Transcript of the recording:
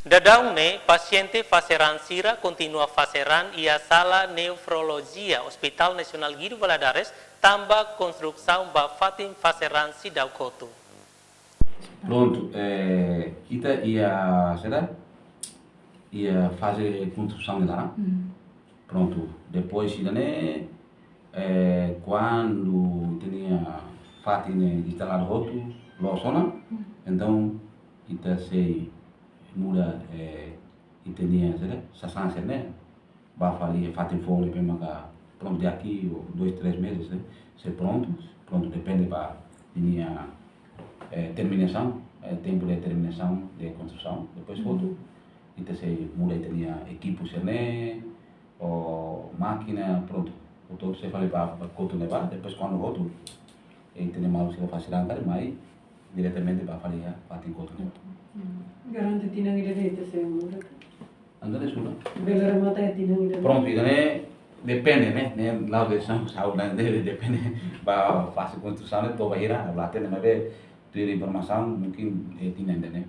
Dadaune, paciente faceran sira continua faceran ia sala nefrologia Hospital Nacional Guido Valadares tambah construção ba fatin faceran si daukoto. Pronto, kita ia fazer construção de lá. Pronto, depois quando tinha fatin instalado outro lá então kita se muda e tinha sasanse né, vai fazer fatin folha para macar pronto daqui 2-3 meses né, se pronto depende para tinha terminação, tempo de terminação de construção, depois outro então se muda e tinha equipos né, ou máquina, pronto, o todo se faz para continuar, depois quando outro e tinha mais que fazer angkar, mas diretamente para fazer fatin continuar. Garante tinang ida se muda. Andare sulla. Belera mata tinang ida. Pronto, né? Depende, né? Lá de São Paulo, depende. Para fazer construção, então vai ir lá, tem uma vez, ter informação, mungkin tinang né.